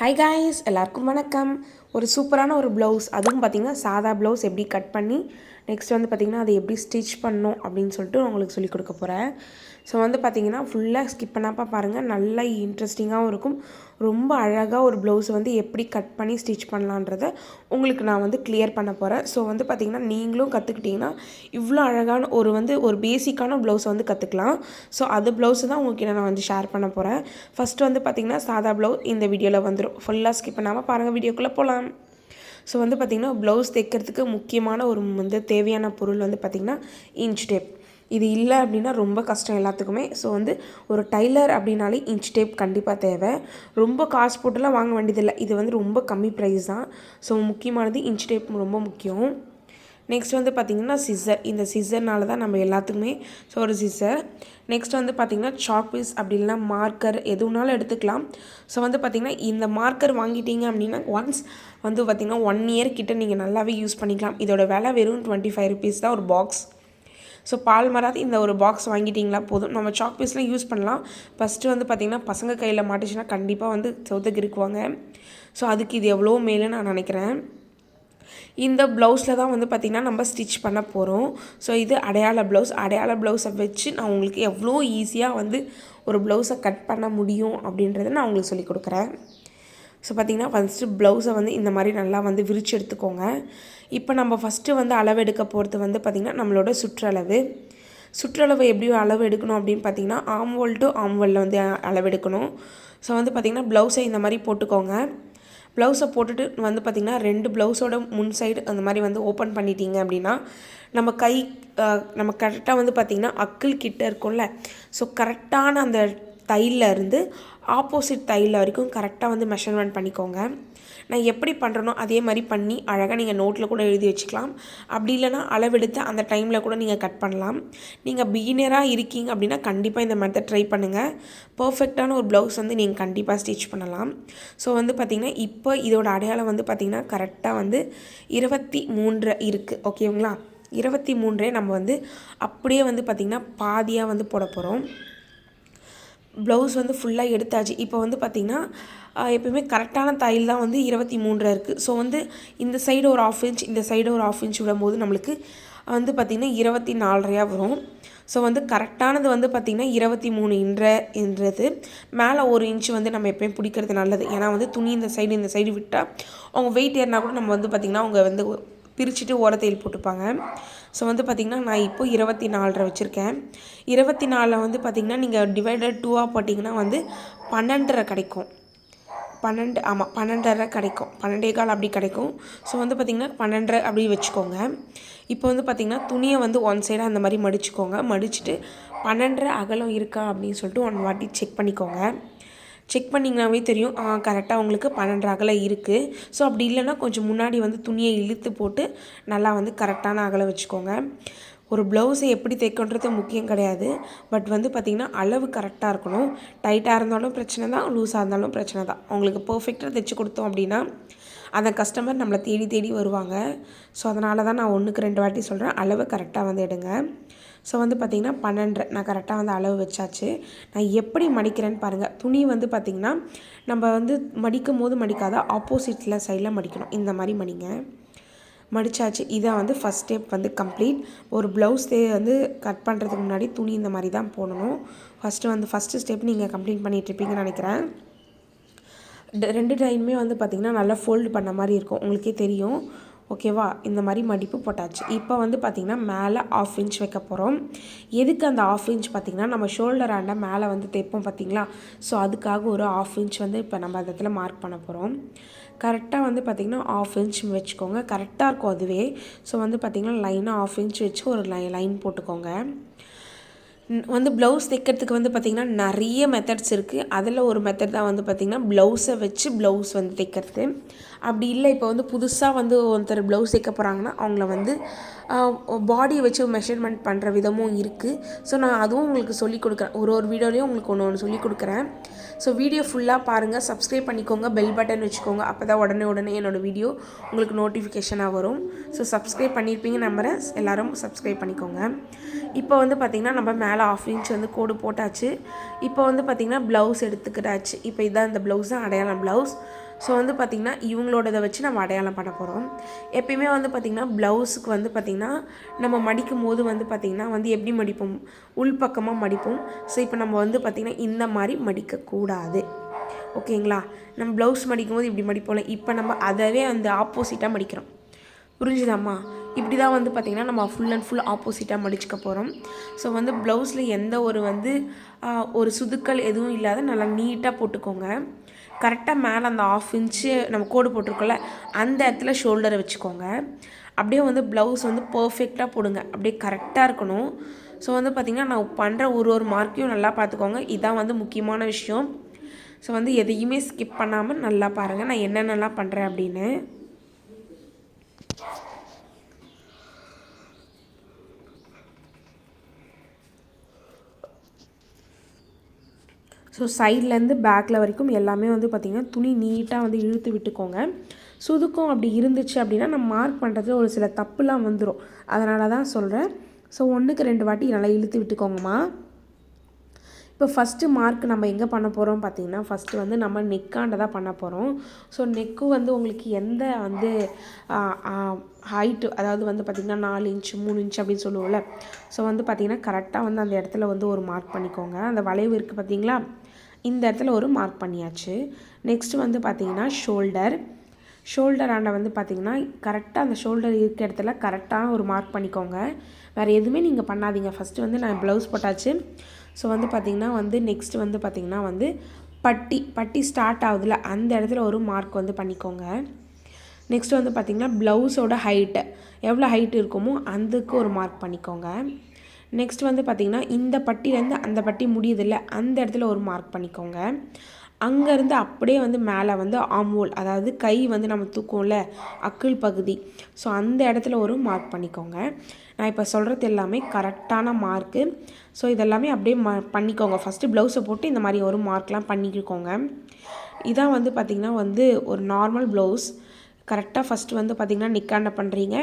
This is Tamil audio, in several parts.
ஹாய் காய்ஸ், எல்லாருக்கும் வணக்கம். ஒரு சூப்பரான ஒரு ப்ளவுஸ், அதுவும் பார்த்திங்கன்னா சாதா ப்ளவுஸ் எப்படி கட் பண்ணி நெக்ஸ்ட் வந்து பார்த்திங்கன்னா அதை எப்படி ஸ்டிச் பண்ணணும் அப்படின்னு சொல்லிட்டு உங்களுக்கு சொல்லிக் கொடுக்க போகிறேன். ஸோ வந்து பார்த்திங்கன்னா ஃபுல்லாக ஸ்கிப் பண்ணாமல் பாருங்கள், நல்லா இன்ட்ரெஸ்டிங்காகவும் இருக்கும். ரொம்ப அழகாக ஒரு ப்ளவுஸ் வந்து எப்படி கட் பண்ணி ஸ்டிச் பண்ணலான்றதை உங்களுக்கு நான் வந்து கிளியர் பண்ண போகிறேன். ஸோ வந்து பார்த்திங்கன்னா நீங்களும் கற்றுக்கிட்டிங்கன்னா இவ்வளோ அழகான ஒரு பேசிக்கான ப்ளவுஸை வந்து கற்றுக்கலாம். ஸோ அது ப்ளவுஸை தான் உங்கள்கிட்ட நான் வந்து ஷேர் பண்ண போகிறேன். ஃபஸ்ட்டு வந்து பார்த்திங்கன்னா சாதா ப்ளவுஸ் இந்த வீடியோவில் வந்துடும். ஃபுல்லாக ஸ்கிப் பண்ணாமல் பாருங்கள், வீடியோக்குள்ளே போகலாம். ஸோ வந்து பார்த்திங்கன்னா ப்ளவுஸ் தைக்கிறதுக்கு முக்கியமான ஒரு தேவையான பொருள் வந்து பார்த்திங்கன்னா இன்ச் டேப். இது இல்லை அப்படின்னா ரொம்ப கஷ்டம் எல்லாத்துக்குமே. ஸோ வந்து ஒரு டைலர் அப்படின்னாலே இன்ச் டேப் கண்டிப்பாக தேவை. ரொம்ப காசு போட்டுலாம் வாங்க வேண்டியதில்லை, இது வந்து ரொம்ப கம்மி ப்ரைஸ் தான். ஸோ முக்கியமானது இன்ச் டேப் ரொம்ப முக்கியம். நெக்ஸ்ட் வந்து பார்த்திங்கன்னா சிசர். இந்த சிசர்னால தான் நம்ம எல்லாத்துக்குமே. ஸோ ஒரு சிசர். நெக்ஸ்ட் வந்து பார்த்திங்கன்னா சாக் பீஸ், அப்படி இல்லைனா மார்க்கர் எதுனாலும் எடுத்துக்கலாம். ஸோ வந்து பார்த்திங்கன்னா இந்த மார்க்கர் வாங்கிட்டீங்க அப்படின்னா ஒன்ஸ் வந்து பார்த்திங்கன்னா 1 இயர் கிட்ட நீங்கள் நல்லாவே யூஸ் பண்ணிக்கலாம். இதோட விலை வெறும் 25 ருபீஸ் தான் ஒரு பாக்ஸ். ஸோ பால் மராது இந்த ஒரு பாக்ஸ் வாங்கிட்டிங்களா போதும். நம்ம சாக் பீஸ்லாம் யூஸ் பண்ணலாம். ஃபஸ்ட்டு வந்து பார்த்திங்கன்னா பசங்க கையில் மாட்டுச்சுன்னா கண்டிப்பாக வந்து செவுத்துக்கு இருக்குவாங்க. ஸோ அதுக்கு இது எவ்வளோ மேலே நான் நினைக்கிறேன். இந்த ப்ளவுஸில் தான் வந்து பார்த்திங்கன்னா நம்ம ஸ்டிச் பண்ண போகிறோம். ஸோ இது அடையாள ப்ளவுஸை வச்சு நான் உங்களுக்கு எவ்வளோ ஈஸியாக வந்து ஒரு ப்ளவுஸை கட் பண்ண முடியும் அப்படின்றத நான் உங்களுக்கு சொல்லிக் கொடுக்குறேன். ஸோ பார்த்திங்கன்னா ஃபஸ்ட்டு ப்ளவுஸை வந்து இந்த மாதிரி நல்லா வந்து விரித்து எடுத்துக்கோங்க. இப்போ நம்ம ஃபஸ்ட்டு வந்து அளவு எடுக்க போகிறது வந்து பார்த்திங்கன்னா நம்மளோட சுற்றளவு எப்படி அளவு எடுக்கணும் அப்படின்னு பார்த்திங்கன்னா ஆம்ஹோல் டு ஆம்ஹோலில் வந்து அளவு எடுக்கணும். ஸோ வந்து பார்த்திங்கன்னா ப்ளவுஸை இந்த மாதிரி போட்டுக்கோங்க. ப்ளவுஸை போட்டுட்டு வந்து பார்த்திங்கன்னா 2 ப்ளவுஸோட முன் சைடு அந்த மாதிரி வந்து ஓப்பன் பண்ணிட்டீங்க அப்படின்னா நம்ம கரெக்டாக வந்து பார்த்திங்கன்னா அக்கிள் கிட்ட இருக்கும்ல, ஸோ கரெக்டான அந்த தையிலேருந்து ஆப்போசிட் தையில் வரைக்கும் கரெக்டாக வந்து மெஷர்மெண்ட் பண்ணிக்கோங்க. நான் எப்படி பண்ணுறனோ அதே மாதிரி பண்ணி அழகாக நீங்கள் நோட்டில் கூட எழுதி வச்சுக்கலாம். அப்படி இல்லைனா அளவெடுத்து அந்த டைமில் கூட நீங்கள் கட் பண்ணலாம். நீங்கள் பிகினராக இருக்கீங்க அப்படின்னா கண்டிப்பாக இந்த மெத்தட் ட்ரை பண்ணுங்கள். பர்ஃபெக்டான ஒரு ப்ளவுஸ் வந்து நீங்கள் கண்டிப்பாக ஸ்டிச் பண்ணலாம். ஸோ வந்து பார்த்திங்கன்னா இப்போ இதோட அடையாளம் வந்து பார்த்திங்கன்னா கரெக்டாக வந்து 23 இருக்குது. ஓகேங்களா? 23 நம்ம வந்து அப்படியே வந்து பார்த்திங்கன்னா பாதியாக வந்து போட போகிறோம். ப்ளவுஸ் வந்து ஃபுல்லாக எடுத்தாச்சு. இப்போ வந்து பார்த்திங்கன்னா எப்போயுமே கரெக்டான தையல் தான் வந்து 23 இருக்குது. ஸோ வந்து இந்த சைடு ஒரு 1/2 இன்ச், இந்த சைடு ஒரு 1/2 இன்ச் விடும்போது நம்மளுக்கு வந்து பார்த்திங்கன்னா 24 வரும். ஸோ வந்து கரெக்டானது வந்து பார்த்திங்கன்னா 23 மேலே 1 இன்ச் வந்து நம்ம எப்போயும் பிடிக்கிறது நல்லது. ஏன்னா வந்து துணி இந்த சைடு விட்டால் அவங்க வெயிட் ஏறினா கூட நம்ம வந்து பார்த்திங்கன்னா அவங்க வந்து பிரிச்சுட்டு ஓரத்தையில் போட்டுப்பாங்க. ஸோ வந்து பார்த்திங்கன்னா நான் இப்போ 24 வச்சுருக்கேன். 24 வந்து பார்த்திங்கன்னா நீங்கள் டிவைடட் 2ஆக போட்டிங்கன்னா வந்து 12.5 கிடைக்கும். 12.5 கிடைக்கும். 12.25 அப்படி கிடைக்கும். ஸோ வந்து பார்த்திங்கன்னா 12.5 அப்படி வச்சுக்கோங்க. இப்போ வந்து பார்த்திங்கன்னா துணியை வந்து ஒன் சைடாக அந்த மாதிரி மடிச்சுக்கோங்க. மடிச்சுட்டு 12.5 அகலம் இருக்கா அப்படின்னு சொல்லிட்டு 1 வாட்டி செக் பண்ணிக்கோங்க. செக் பண்ணிங்கனாவே தெரியும் கரெக்டாக உங்களுக்கு 12 அகலம் இருக்குது. ஸோ அப்படி இல்லைன்னா கொஞ்சம் முன்னாடி வந்து துணியை இழுத்து போட்டு நல்லா வந்து கரெக்டான அகலம் வச்சுக்கோங்க. ஒரு ப்ளவுஸை எப்படி தைக்கன்றது முக்கியம் கிடையாது. பட் வந்து பார்த்திங்கன்னா அளவு கரெக்டாக இருக்கணும். டைட்டாக இருந்தாலும் பிரச்சனை தான், லூஸாக இருந்தாலும் பிரச்சனை தான். அவங்களுக்கு பர்ஃபெக்டாக தைச்சி கொடுத்தோம் அப்படின்னா அந்த கஸ்டமர் நம்மளை தேடி வருவாங்க. ஸோ அதனால தான் நான் 1க்கு 2 வாட்டி சொல்கிறேன், அளவு கரெக்டாக வந்து எடுங்க. ஸோ வந்து பார்த்திங்கன்னா 12 நான் கரெக்டாக வந்து அளவு வச்சாச்சு. நான் எப்படி மடிக்கிறேன்னு பாருங்கள். துணி வந்து பார்த்திங்கன்னா நம்ம வந்து மடிக்காத ஆப்போசிட்டில் சைடில் மடிக்கணும். இந்த மாதிரி மடித்தாச்சு. இதை வந்து ஃபஸ்ட் ஸ்டெப் வந்து கம்ப்ளீட். ஒரு ப்ளவுஸ் வந்து கட் பண்ணுறதுக்கு முன்னாடி துணி இந்த மாதிரி தான் போடணும். ஃபஸ்ட்டு ஸ்டெப் நீங்கள் கம்ப்ளீட் பண்ணிகிட்ருப்பீங்கன்னு நினைக்கிறேன். 2 டைமுமே வந்து பார்த்திங்கன்னா நல்லா ஃபோல்டு பண்ண மாதிரி இருக்கும், உங்களுக்கே தெரியும். ஓகேவா? இந்த மாதிரி மடிப்பு போட்டாச்சு. இப்போ வந்து பார்த்திங்கன்னா மேலே 1/2 இன்ச் வைக்க போகிறோம். எதுக்கு அந்த 1/2 இன்ச் பார்த்திங்கன்னா நம்ம ஷோல்டர் ஆண்டை மேலே வந்து தைப்போம் பார்த்திங்களா? ஸோ அதுக்காக ஒரு 1/2 இன்ச் வந்து இப்போ நம்ம அந்த இடத்துல மார்க் பண்ண போகிறோம். கரெக்டாக வந்து பார்த்திங்கன்னா 1/2 இன்ச் வச்சுக்கோங்க. கரெக்டாக இருக்கும் அதுவே. ஸோ வந்து பார்த்திங்கன்னா லைனாக 1/2 இன்ச் வச்சு ஒரு லைன் போட்டுக்கோங்க. வந்து ப்ளவுஸ் தைக்கிறதுக்கு வந்து பார்த்திங்கன்னா நிறைய மெத்தட்ஸ் இருக்குது. அதில் ஒரு மெத்தட் தான் வந்து பார்த்திங்கன்னா ப்ளவுஸை வச்சு ப்ளவுஸ் வந்து தைக்கிறது. அப்படி இல்லை இப்போ வந்து புதுசாக வந்து ஒருத்தர் ப்ளவுஸ் தைக்க போகிறாங்கன்னா அவங்கள வந்து பாடியை வச்சு மெஷர்மெண்ட் பண்ணுற விதமும் இருக்குது. ஸோ நான் அதுவும் உங்களுக்கு சொல்லிக் கொடுக்குறேன். ஒரு வீடியோலையும் உங்களுக்கு ஒன்று சொல்லிக் கொடுக்குறேன். ஸோ வீடியோ ஃபுல்லாக பாருங்கள், சப்ஸ்கிரைப் பண்ணிக்கோங்க, பெல் பட்டன் வச்சுக்கோங்க. அப்போ தான் உடனே என்னோடய வீடியோ உங்களுக்கு நோட்டிஃபிகேஷனாக வரும். ஸோ சப்ஸ்கிரைப் பண்ணியிருப்பீங்க நம்புகிறேன். எல்லோரும் சப்ஸ்கிரைப் பண்ணிக்கோங்க. இப்போ வந்து பார்த்திங்கன்னா நம்ம மேலே 1/2 இன்ச் வந்து கோடு போட்டாச்சு. இப்போ வந்து பார்த்திங்கன்னா ப்ளவுஸ் எடுத்துக்கிட்டாச்சு. இப்போ இதான் இந்த ப்ளவுஸ் தான் அடையாளம் ப்ளவுஸ். ஸோ வந்து பார்த்திங்கன்னா இவங்களோடதை வச்சு நம்ம அடையாளம் பண்ண போகிறோம். எப்பயுமே வந்து பார்த்திங்கன்னா ப்ளவுஸுக்கு வந்து பார்த்திங்கன்னா நம்ம மடிக்கும் போது வந்து பார்த்திங்கன்னா வந்து எப்படி மடிப்போம், உள்பக்கமாக மடிப்போம். ஸோ இப்போ நம்ம வந்து பார்த்திங்கன்னா இந்த மாதிரி மடிக்கக்கூடாது. ஓகேங்களா? நம்ம ப்ளவுஸ் மடிக்கும் போது இப்படி மடிப்போம்ல, இப்போ நம்ம அதவே வந்து ஆப்போசிட்டாக மடிக்கிறோம். புரிஞ்சுதாம்மா? இப்படி தான் வந்து பார்த்திங்கன்னா நம்ம ஃபுல் அண்ட் ஃபுல் ஆப்போசிட்டாக மடிச்சுக்க போகிறோம். ஸோ வந்து ப்ளவுஸில் எந்த ஒரு வந்து ஒரு சுதுக்கள் எதுவும் இல்லாத நல்லா நீட்டாக போட்டுக்கோங்க. கரெக்டாக மேலே அந்த 1/2 இன்ச்சு நம்ம கோடு போட்டிருக்கோம்ல, அந்த இடத்துல ஷோல்டரை வச்சுக்கோங்க. அப்படியே வந்து ப்ளவுஸ் வந்து பர்ஃபெக்டாக போடுங்க. அப்படியே கரெக்டாக இருக்கணும். ஸோ வந்து பார்த்திங்கன்னா நான் பண்ணுற ஒரு மார்க்கையும் நல்லா பார்த்துக்கோங்க. இதான் வந்து முக்கியமான விஷயம். ஸோ வந்து எதையுமே ஸ்கிப் பண்ணாமல் நல்லா பாருங்கள் நான் என்னென்னலாம் பண்ணுறேன் அப்படின்னு. ஸோ சைட்லேருந்து பேக்கில் வரைக்கும் எல்லாமே வந்து பார்த்திங்கன்னா துணி நீட்டாக வந்து இழுத்து விட்டுக்கோங்க. சுதுக்கம் அப்படி இருந்துச்சு அப்படின்னா நம்ம மார்க் பண்ணுறதுல ஒரு சில தப்புலாம் வந்துடும். அதனால தான் சொல்கிறேன். ஸோ 1க்கு 2 வாட்டி நல்லா இழுத்து விட்டுக்கோங்கம்மா. இப்போ ஃபஸ்ட்டு மார்க் நம்ம எங்கே பண்ண போகிறோம் பார்த்திங்கன்னா, ஃபஸ்ட்டு வந்து நம்ம நெக்காண்ட தான் பண்ண போகிறோம். ஸோ நெக்கு வந்து உங்களுக்கு எந்த வந்து ஹைட்டு, அதாவது வந்து பார்த்திங்கன்னா 4 இன்ச்சு 3 இன்ச்சு அப்படின்னு சொல்லுவோம்ல. ஸோ வந்து பார்த்திங்கன்னா கரெக்டாக வந்து அந்த இடத்துல வந்து ஒரு மார்க் பண்ணிக்கோங்க. அந்த வளைவு இருக்குது பார்த்திங்களா, இந்த இடத்துல ஒரு மார்க் பண்ணியாச்சு. நெக்ஸ்ட் வந்து பார்த்திங்கன்னா ஷோல்டர் ஆண்டை வந்து பார்த்திங்கன்னா கரெக்டாக அந்த ஷோல்டர் இருக்க இடத்துல கரெக்டான ஒரு மார்க் பண்ணிக்கோங்க. வேறு எதுவுமே நீங்கள் பண்ணாதீங்க. ஃபஸ்ட்டு வந்து நான் ப்ளவுஸ் போட்டாச்சு. ஸோ வந்து பார்த்திங்கன்னா வந்து நெக்ஸ்ட் வந்து பார்த்திங்கன்னா வந்து பட்டி ஸ்டார்ட் ஆகுதுல, அந்த இடத்துல ஒரு மார்க் வந்து பண்ணிக்கோங்க. நெக்ஸ்ட் வந்து பார்த்திங்கன்னா ப்ளவுஸோட ஹைட்டு எவ்வளோ ஹைட் இருக்குமோ அதுக்கு ஒரு மார்க் பண்ணிக்கோங்க. நெக்ஸ்ட் வந்து பார்த்திங்கன்னா இந்த பட்டிலேருந்து அந்த பட்டி முடியுதில்ல, அந்த இடத்துல ஒரு மார்க் பண்ணிக்கோங்க. அங்கேருந்து அப்படியே வந்து மேலே வந்து ஆம்ஹோல், அதாவது கை வந்து நம்ம தூக்கும்ல அக்கிள் பகுதி, ஸோ அந்த இடத்துல ஒரு மார்க் பண்ணிக்கோங்க. நான் இப்போ சொல்கிறது எல்லாமே கரெக்டான மார்க்கு. ஸோ இதெல்லாமே அப்படியே பண்ணிக்கோங்க. ஃபஸ்ட்டு ப்ளவுஸை போட்டு இந்த மாதிரி ஒரு மார்க்லாம் பண்ணிக்கோங்க. இதான் வந்து பார்த்திங்கன்னா வந்து ஒரு நார்மல் ப்ளவுஸ். கரெக்டாக ஃபஸ்ட்டு வந்து பார்த்திங்கன்னா நிக்காண்ட பண்ணுறீங்க,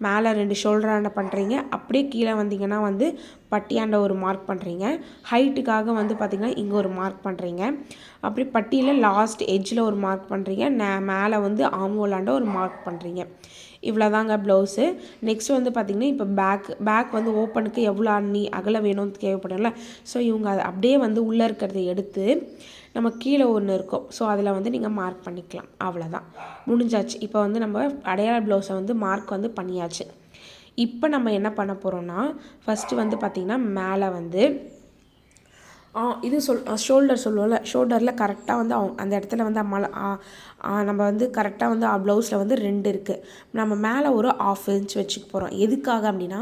மேலே 2 ஷோல்டராண்ட பண்ணுறீங்க, அப்படியே கீழே வந்தீங்கன்னா வந்து பட்டியாண்ட ஒரு மார்க் பண்ணுறீங்க, ஹைட்டுக்காக வந்து பார்த்திங்கன்னா இங்கே ஒரு மார்க் பண்ணுறீங்க, அப்படி பட்டியில் லாஸ்ட் எட்ஜில் ஒரு மார்க் பண்ணுறீங்க, மேலே வந்து ஆம்ஹோலாண்ட ஒரு மார்க் பண்ணுறீங்க. இவ்வளோதாங்க ப்ளவுஸு. நெக்ஸ்ட் வந்து பார்த்திங்கன்னா இப்போ பேக் வந்து ஓப்பனுக்கு எவ்வளோ அகல வேணும்னு தேவைப்படும்ல. ஸோ இவங்க அதை அப்படியே வந்து உள்ளே இருக்கிறத எடுத்து நம்ம கீழே ஒன்று இருக்கும், ஸோ அதில் வந்து நீங்கள் மார்க் பண்ணிக்கலாம். அவ்வளோதான், முடிஞ்சாச்சு. இப்போ வந்து நம்ம அடையாள ப்ளவுஸை வந்து மார்க் வந்து பண்ணியாச்சு. இப்போ நம்ம என்ன பண்ண போகிறோம்னா, ஃபஸ்ட்டு வந்து பார்த்திங்கன்னா மேலே வந்து இது ஷோல்டர் சொல்லுவோம்ல, ஷோல்டரில் கரெக்டாக வந்து அந்த இடத்துல வந்து நம்ம வந்து கரெக்டாக வந்து ப்ளவுஸில் வந்து 2 இருக்குது. நம்ம மேலே ஒரு 1/2 இன்ச் வச்சுக்க போகிறோம். எதுக்காக அப்படின்னா,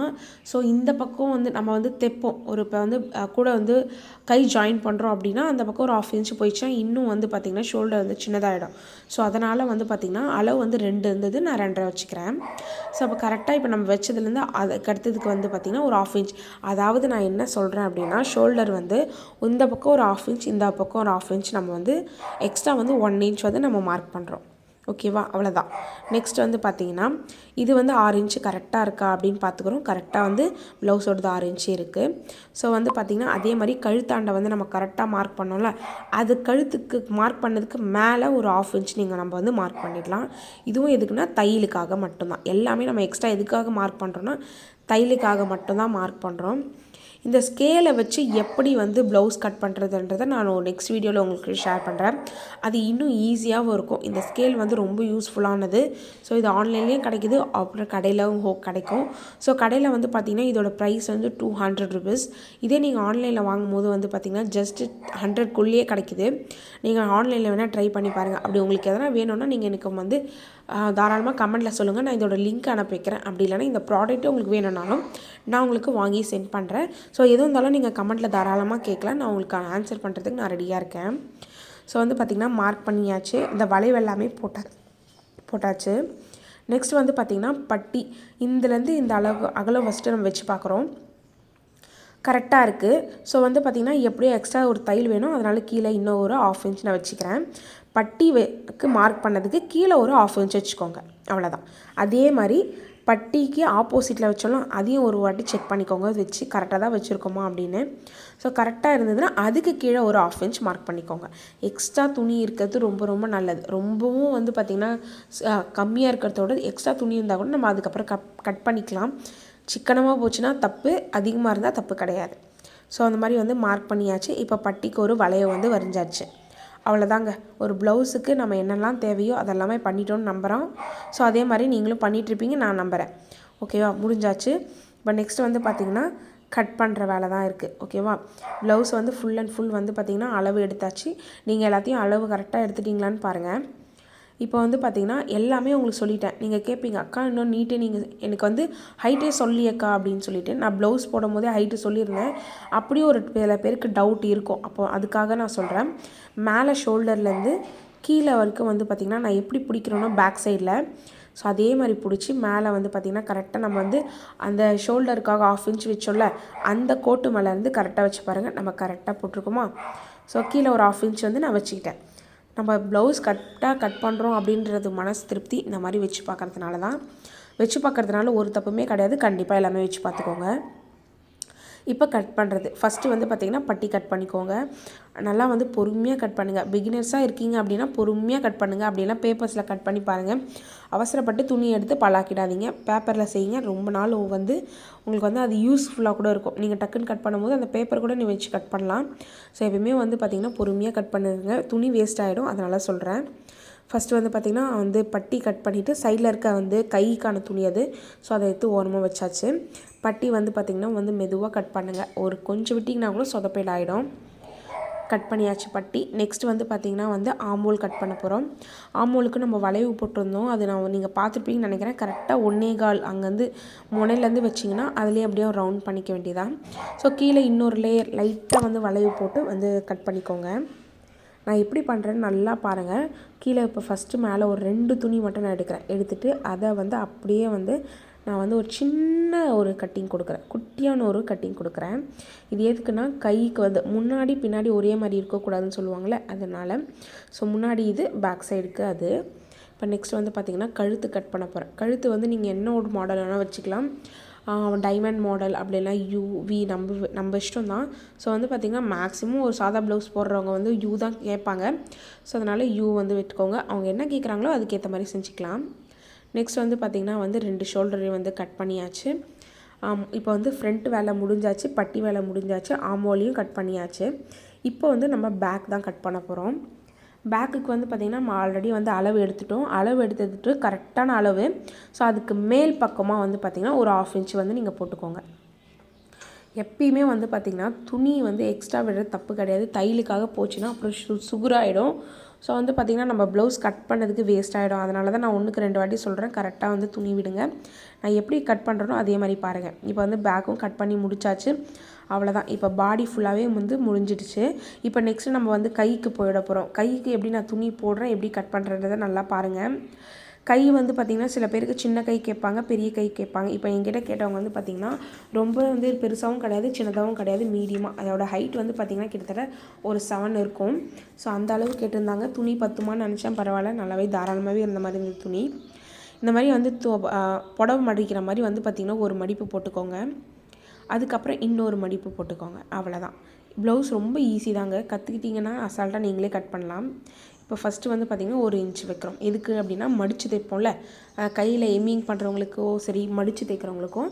ஸோ இந்த பக்கம் வந்து நம்ம வந்து தைப்போம், இப்போ வந்து கூட வந்து கை ஜாயின் பண்ணுறோம் அப்படின்னா அந்த பக்கம் ஒரு 1/2 இன்ச் போயிடுச்சுன்னா இன்னும் வந்து பார்த்திங்கன்னா ஷோல்டர் வந்து சின்னதாகிடும். ஸோ அதனால் வந்து பார்த்திங்கன்னா அளவு வந்து 2 இருந்தது, நான் 2.5 வச்சுக்கிறேன். ஸோ அப்போ கரெக்டாக இப்போ நம்ம வச்சதுலேருந்து அதுக்கு அடுத்ததுக்கு வந்து பார்த்திங்கன்னா ஒரு 1/2 இன்ச். அதாவது நான் என்ன சொல்கிறேன் அப்படின்னா, ஷோல்டர் வந்து இந்த பக்கம் ஒரு 1/2 இன்ச், இந்த பக்கம் ஒரு 1/2 இன்ச் நம்ம வந்து எக்ஸ்ட்ரா வந்து 1 இன்ச் வந்து நம்ம மார்க் பண்ணுறோம். ஓகேவா? அவ்வளோதான். நெக்ஸ்ட் வந்து பார்த்திங்கன்னா இது வந்து 6 இன்ச்சு கரெக்டாக இருக்கா அப்படின்னு பார்த்துக்குறோம். கரெக்டாக வந்து ப்ளவுஸோடது 6 இன்ச்சு இருக்குது. ஸோ வந்து பார்த்திங்கன்னா அதே மாதிரி கழுத்தாண்டை வந்து நம்ம கரெக்டாக மார்க் பண்ணோம்ல, அது கழுத்துக்கு மார்க் பண்ணதுக்கு மேலே ஒரு 1/2 இன்ச் நம்ம வந்து மார்க் பண்ணிடலாம். இதுவும் எதுக்குன்னா தையலுக்காக மட்டும்தான். எல்லாமே நம்ம எக்ஸ்ட்ரா எதுக்காக மார்க் பண்ணுறோன்னா தையலுக்காக மட்டும்தான் மார்க் பண்ணுறோம். இந்த ஸ்கேலை வச்சு எப்படி வந்து ப்ளவுஸ் கட் பண்ணுறதுன்றதை நான் நெக்ஸ்ட் வீடியோவில் உங்களுக்கு ஷேர் பண்ணுறேன். அது இன்னும் ஈஸியாகவும் இருக்கும். இந்த ஸ்கேல் வந்து ரொம்ப யூஸ்ஃபுல்லானது. ஸோ இது ஆன்லைன்லேயும் கிடைக்கிது, அப்புறம் கடையிலும் கிடைக்கும். ஸோ கடையில் வந்து பார்த்திங்கன்னா இதோட ப்ரைஸ் வந்து 200 ருபீஸ். இதே நீங்கள் ஆன்லைனில் வாங்கும்போது வந்து பார்த்திங்கன்னா ஜஸ்ட் 100க்குள்ளேயே கிடைக்கிது. நீங்கள் ஆன்லைனில் வேணால் ட்ரை பண்ணி பாருங்கள். அப்படி உங்களுக்கு எதனா வேணும்னா நீங்கள் எனக்கு வந்து தாராளமாக கமெண்ட்டில் சொல்லுங்கள், நான் இதோட லிங்க் அனுப்பி வைக்கிறேன். அப்படி இல்லைனா இந்த ப்ராடக்ட்டு உங்களுக்கு வேணும்னாலும் நான் உங்களுக்கு வாங்கி சென்ட் பண்ணுறேன். ஸோ எதுவும் இருந்தாலும் நீங்கள் கமெண்ட்டில் தாராளமாக கேட்கலாம், நான் உங்களுக்கு ஆன்சர் பண்ணுறதுக்கு நான் ரெடியாக இருக்கேன். ஸோ வந்து பார்த்திங்கன்னா மார்க் பண்ணியாச்சு, இந்த வளைவு எல்லாமே போட்டாச்சு. நெக்ஸ்ட் வந்து பார்த்திங்கன்னா பட்டி இதுலேருந்து இந்த அகலம் ஃபஸ்ட்டு நம்ம வச்சு பார்க்குறோம். கரெக்டாக இருக்குது. ஸோ வந்து பார்த்திங்கன்னா எப்படியோ எக்ஸ்ட்ரா ஒரு தையல் வேணும், அதனால் கீழே இன்னும் ஒரு 1/2 இன்ச் நான் வச்சுக்கிறேன். பட்டிக்கு மார்க் பண்ணதுக்கு கீழே ஒரு 1/2 இன்ச் வச்சுக்கோங்க. அவ்வளோதான். அதே மாதிரி பட்டிக்கு ஆப்போசிட்டில் வச்சாலும் அதையும் ஒரு வாட்டி செக் பண்ணிக்கோங்க வச்சு கரெக்டாக தான் வச்சுருக்கோமா அப்படின்னு. ஸோ கரெக்டாக இருந்ததுன்னா அதுக்கு கீழே ஒரு 1/2 இன்ச் மார்க் பண்ணிக்கோங்க. எக்ஸ்ட்ரா துணி இருக்கிறது ரொம்ப ரொம்ப நல்லது. ரொம்பவும் வந்து பார்த்திங்கன்னா கம்மியாக இருக்கிறதோட எக்ஸ்ட்ரா துணி இருந்தால் கூட நம்ம அதுக்கப்புறம் கட் பண்ணிக்கலாம். சிக்கனமாக போச்சுன்னா தப்பு, அதிகமாக இருந்தால் தப்பு கிடையாது. ஸோ அந்த மாதிரி வந்து மார்க் பண்ணியாச்சு. இப்போ பட்டிக்கு ஒரு வளையை வந்து வரைஞ்சாச்சு. அவ்வளோதாங்க. ஒரு ப்ளவுஸுக்கு நம்ம என்னெல்லாம் தேவையோ அதெல்லாமே பண்ணிட்டோன்னு நம்புகிறோம். ஸோ அதே மாதிரி நீங்களும் பண்ணிகிட்ருப்பீங்க நான் நம்புகிறேன். ஓகேவா, முடிஞ்சாச்சு. இப்போ நெக்ஸ்ட் வந்து பார்த்திங்கன்னா கட் பண்ணுற வேலை தான் இருக்குது. ஓகேவா, ப்ளவுஸ் வந்து ஃபுல் அண்ட் ஃபுல் வந்து பார்த்திங்கன்னா அளவு எடுத்தாச்சு. நீங்கள் எல்லாத்தையும் அளவு கரெக்டாக எடுத்துட்டிங்களான்னு பாருங்கள். இப்போ வந்து பார்த்திங்கன்னா எல்லாமே உங்களுக்கு சொல்லிட்டேன். நீங்கள் கேட்பீங்க, அக்கா இன்னும் நீட்டே நீங்கள் எனக்கு வந்து ஹைட்டே சொல்லியக்கா அப்படின்னு சொல்லிவிட்டு நான் ப்ளவுஸ் போடும் போதே ஹைட்டு சொல்லியிருந்தேன். அப்படியே ஒரு சில பேருக்கு டவுட் இருக்கும். அப்போது அதுக்காக நான் சொல்கிறேன். மேலே ஷோல்டர்லேருந்து கீழே வரைக்கும் வந்து பார்த்திங்கன்னா நான் எப்படி பிடிக்கிறேனோ பேக் சைடில், ஸோ அதே மாதிரி பிடிச்சி மேலே வந்து பார்த்திங்கன்னா கரெக்டாக நம்ம வந்து அந்த ஷோல்டருக்காக 1/2 இன்ச் வச்சோம்ல அந்த கோட்டு மேலேருந்து கரெக்டாக வச்சு பாருங்கள். நம்ம கரெக்டாக போட்டிருக்கோமா? ஸோ கீழே ஒரு 1/2 இன்ச் வந்து நான் வச்சுக்கிட்டேன். நம்ம ப்ளவுஸ் கரெக்டாக கட் பண்ணுறோம் அப்படின்றது மனசு திருப்தி இந்த மாதிரி வச்சு பார்க்குறதுனால தான். வச்சு பார்க்குறதுனால ஒரு தப்புமே கிடையாது. கண்டிப்பாக எல்லாமே வச்சு பார்த்துக்கோங்க. இப்போ கட் பண்ணுறது ஃபஸ்ட்டு வந்து பார்த்திங்கன்னா பட்டி கட் பண்ணிக்கோங்க. நல்லா வந்து பொறுமையாக கட் பண்ணுங்கள். பிகினர்ஸாக இருக்கீங்க அப்படின்னா பொறுமையாக கட் பண்ணுங்கள். அப்படின்னா பேப்பர்ஸில் கட் பண்ணி பாருங்கள். அவசரப்பட்டு துணி எடுத்து பழாக்கிடாதீங்க. பேப்பரில் செய்யுங்க. ரொம்ப நாள் வந்து உங்களுக்கு வந்து அது யூஸ்ஃபுல்லாக கூட இருக்கும். நீங்கள் டக்குன்னு கட் பண்ணும்போது அந்த பேப்பர் கூட நீ வச்சு கட் பண்ணலாம். ஸோ எப்பவுமே வந்து பார்த்திங்கன்னா பொறுமையாக கட் பண்ணுங்க. துணி வேஸ்ட் ஆகிடும், அதனால் சொல்கிறேன். ஃபஸ்ட்டு வந்து பார்த்திங்கன்னா வந்து பட்டி கட் பண்ணிவிட்டு சைடில் இருக்க வந்து கைக்கான துணி அது. ஸோ அதை எடுத்து ஓரமாக வச்சாச்சு. பட்டி வந்து பார்த்திங்கன்னா வந்து மெதுவாக கட் பண்ணுங்கள். ஒரு கொஞ்சம் விட்டிங்கன்னா கூட சொதப்பேல் ஆகிடும். கட் பண்ணியாச்சு பட்டி. நெக்ஸ்ட் வந்து பார்த்திங்கன்னா வந்து ஆமோல் கட் பண்ண போகிறோம். ஆமோலுக்கு நம்ம வளைவு போட்டிருந்தோம். அது நீங்கள் பார்த்துருப்பீங்கன்னு நினைக்கிறேன். கரெக்டாக 1.25 அங்கேருந்து முனையிலேருந்து வச்சிங்கன்னா அதுலேயே அப்படியே ரவுண்ட் பண்ணிக்க வேண்டியதான். ஸோ கீழே இன்னொரு லேயர் லைட்டாக வந்து வளைவு போட்டு வந்து கட் பண்ணிக்கோங்க. நான் எப்படி பண்ணுறேன்னு நல்லா பாருங்கள். கீழே இப்போ ஃபஸ்ட்டு மேலே ஒரு 2 துணி மட்டும் நான் எடுத்துகிட்டு அதை வந்து அப்படியே வந்து நான் வந்து ஒரு சின்ன ஒரு கட்டிங் கொடுக்குறேன். குட்டியான ஒரு கட்டிங் கொடுக்குறேன். இது எதுக்குன்னா கைக்கு வந்து முன்னாடி பின்னாடி ஒரே மாதிரி இருக்கக்கூடாதுன்னு சொல்லுவாங்கள்ல, அதனால். ஸோ முன்னாடி இது பேக் சைடுக்கு அது. இப்போ நெக்ஸ்ட் வந்து பார்த்திங்கன்னா கழுத்து கட் பண்ண போகிறேன். கழுத்து வந்து நீங்கள் என்ன ஒரு மாடல் வேணால் வச்சுக்கலாம். டைமண்ட் மாடல் அப்படிலாம் வி நம்ம இஷ்டம் தான். ஸோ வந்து பார்த்திங்கன்னா மேக்ஸிமம் ஒரு சாதா ப்ளவுஸ் போடுறவங்க வந்து யூ தான் கேட்பாங்க. ஸோ அதனால் யூ வந்து விட்டுக்கோங்க. அவங்க என்ன கேட்குறாங்களோ அதுக்கேற்ற மாதிரி செஞ்சுக்கலாம். நெக்ஸ்ட் வந்து பார்த்திங்கன்னா வந்து 2 ஷோல்டரையும் வந்து கட் பண்ணியாச்சு. இப்போ வந்து ஃப்ரண்ட் வேலை முடிஞ்சாச்சு, பட்டி வேலை முடிஞ்சாச்சு, ஆமோலையும் கட் பண்ணியாச்சு. இப்போ வந்து நம்ம பேக் தான் கட் பண்ண போகிறோம். பேக்குக்கு வந்து பார்த்திங்கன்னா நம்ம ஆல்ரெடி வந்து அளவு எடுத்துட்டோம். அளவு எடுத்துட்டு கரெக்டான அளவு. ஸோ அதுக்கு மேல் பக்கமாக வந்து பார்த்திங்கன்னா ஒரு 1/2 இன்ச் வந்து நீங்கள் போட்டுக்கோங்க. எப்பயுமே வந்து பார்த்திங்கன்னா துணி வந்து எக்ஸ்ட்ரா விடுறது தப்பு கிடையாது. தையலுக்காக போச்சுன்னா அப்புறம் சுகுராயிடும். ஸோ வந்து பார்த்திங்கன்னா நம்ம ப்ளவுஸ் கட் பண்ணதுக்கு வேஸ்ட் ஆகிடும். அதனால தான் நான் 1க்கு 2 வாட்டி சொல்கிறேன், கரெக்டாக வந்து துணி விடுங்க. நான் எப்படி கட் பண்ணுறேனோ அதே மாதிரி பாருங்கள். இப்போ வந்து பேக்கும் கட் பண்ணி முடிச்சாச்சு. அவ்வளோதான். இப்போ பாடி ஃபுல்லாகவே வந்து முடிஞ்சிடுச்சு. இப்போ நெக்ஸ்ட்டு நம்ம வந்து கைக்கு போயிட போகிறோம். கைக்கு எப்படி நான் துணி போடுறேன், எப்படி கட் பண்ணுறன்றதை நல்லா பாருங்கள். கை வந்து பார்த்திங்கன்னா சில பேருக்கு சின்ன கை கேட்பாங்க, பெரிய கை கேட்பாங்க. இப்போ என்கிட்ட கேட்டவங்க வந்து பார்த்திங்கன்னா ரொம்ப வந்து பெருசாகவும் கிடையாது, சின்னதாகவும் கிடையாது, மீடியமாக. அதோட ஹைட் வந்து பார்த்திங்கன்னா கிட்டத்தட்ட ஒரு 7 இருக்கும். ஸோ அந்த அளவு கேட்டிருந்தாங்க. துணி பத்துமான்னு நினச்சேன், பரவாயில்ல, நல்லாவே தாராளமாகவே இருந்த மாதிரி இருந்த துணி. இந்த மாதிரி வந்து புடவை மடிக்கிற மாதிரி வந்து பார்த்திங்கன்னா ஒரு மடிப்பு போட்டுக்கோங்க. அதுக்கப்புறம் இன்னொரு மடிப்பு போட்டுக்கோங்க. அவ்வளோதான். ப்ளவுஸ் ரொம்ப ஈஸி தாங்க. கற்றுக்கிட்டிங்கன்னா அசால்ட்டாக நீங்களே கட் பண்ணலாம். இப்போ ஃபஸ்ட்டு வந்து பார்த்திங்கன்னா 1 இன்ச் வைக்கிறோம். எதுக்கு அப்படின்னா மடித்து தைப்போம்ல, கையில் எம்மிங் பண்ணுறவங்களுக்கோ சரி, மடித்து தைக்கிறவங்களுக்கும்.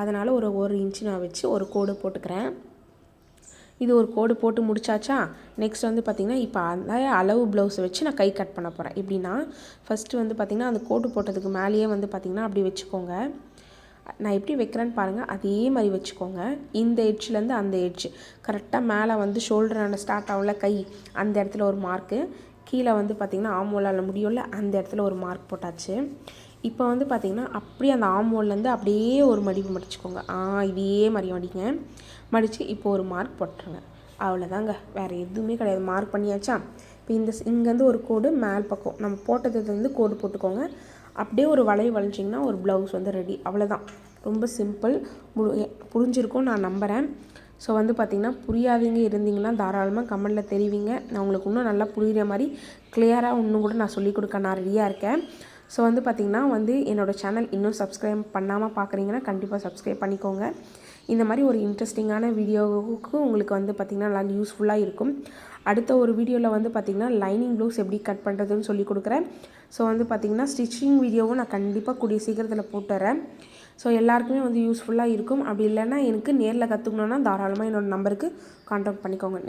அதனால் ஒரு 1 இன்ச் நான் வச்சு ஒரு கோடு போட்டுக்கிறேன். இது ஒரு கோடு போட்டு முடிச்சாச்சா. நெக்ஸ்ட் வந்து பார்த்திங்கன்னா இப்போ அந்த அளவு ப்ளவுஸை வச்சு நான் கை கட் பண்ண போகிறேன். எப்படின்னா ஃபஸ்ட்டு வந்து பார்த்திங்கன்னா அந்த கோடு போட்டதுக்கு மேலேயே வந்து பார்த்திங்கன்னா அப்படி வச்சுக்கோங்க. நான் எப்படி வைக்கிறேன்னு பாருங்கள், அதே மாதிரி வச்சுக்கோங்க. இந்த எட்ஜ்லேருந்து அந்த எட்ஜ் கரெக்டாக மேலே வந்து ஷோல்டரான ஸ்டார்ட் ஆகல கை, அந்த இடத்துல ஒரு மார்க்கு. கீழே வந்து பார்த்திங்கன்னா ஆமோலால் முடியும்ல, அந்த இடத்துல ஒரு மார்க் போட்டாச்சு. இப்போ வந்து பார்த்திங்கன்னா அப்படியே அந்த ஆமோல்லேருந்து அப்படியே ஒரு மடிப்பு மடிச்சுக்கோங்க. இதே மாதிரி மடிங்க. மடித்து இப்போ ஒரு மார்க் போட்டுருங்க. அவ்வளோதாங்க, வேறு எதுவுமே கிடையாது. மார்க் பண்ணியாச்சா. இப்போ இங்கேருந்து ஒரு கோடு மேல் பக்கம் நம்ம போட்டதுலேருந்து கோடு போட்டுக்கோங்க. அப்படியே ஒரு வளைவு வளைஞ்சிங்கன்னா ஒரு ப்ளவுஸ் வந்து ரெடி. அவ்வளோதான், ரொம்ப சிம்பிள். புரிஞ்சிருக்கும் நான் நம்புகிறேன். ஸோ வந்து பார்த்திங்கன்னா புரியாதீங்க இருந்தீங்கன்னா தாராளமாக கமெண்டில் தெரிவிங்க. நான் உங்களுக்கு இன்னும் நல்லா புரிகிற மாதிரி கிளியராக இன்னும் கூட நான் சொல்லிக் கொடுக்க நான் ரெடியாக இருக்கேன். ஸோ வந்து பார்த்திங்கன்னா வந்து என்னோடய சேனல் இன்னும் சப்ஸ்கிரைப் பண்ணாமல் பார்க்குறீங்கன்னா கண்டிப்பாக சப்ஸ்கிரைப் பண்ணிக்கோங்க. இந்த மாதிரி ஒரு இன்ட்ரெஸ்டிங்கான வீடியோவுக்கு உங்களுக்கு வந்து பார்த்திங்கன்னா நல்லா யூஸ்ஃபுல்லாக இருக்கும். அடுத்த ஒரு வீடியோவில் வந்து பார்த்திங்கன்னா லைனிங் ப்ளவுஸ் எப்படி கட் பண்ணுறதுன்னு சொல்லி கொடுக்குறேன். ஸோ வந்து பார்த்திங்கன்னா ஸ்டிச்சிங் வீடியோவும் நான் கண்டிப்பாக கூடிய சீக்கிரத்தில் போட்டுறேன். ஸோ எல்லாருக்குமே வந்து யூஸ்ஃபுல்லாக இருக்கும். அப்படி இல்லைன்னா எனக்கு நேரில் கற்றுக்கணுன்னா தாராளமாக என்னோடய நம்பருக்கு கான்டாக்ட் பண்ணிக்கோங்க.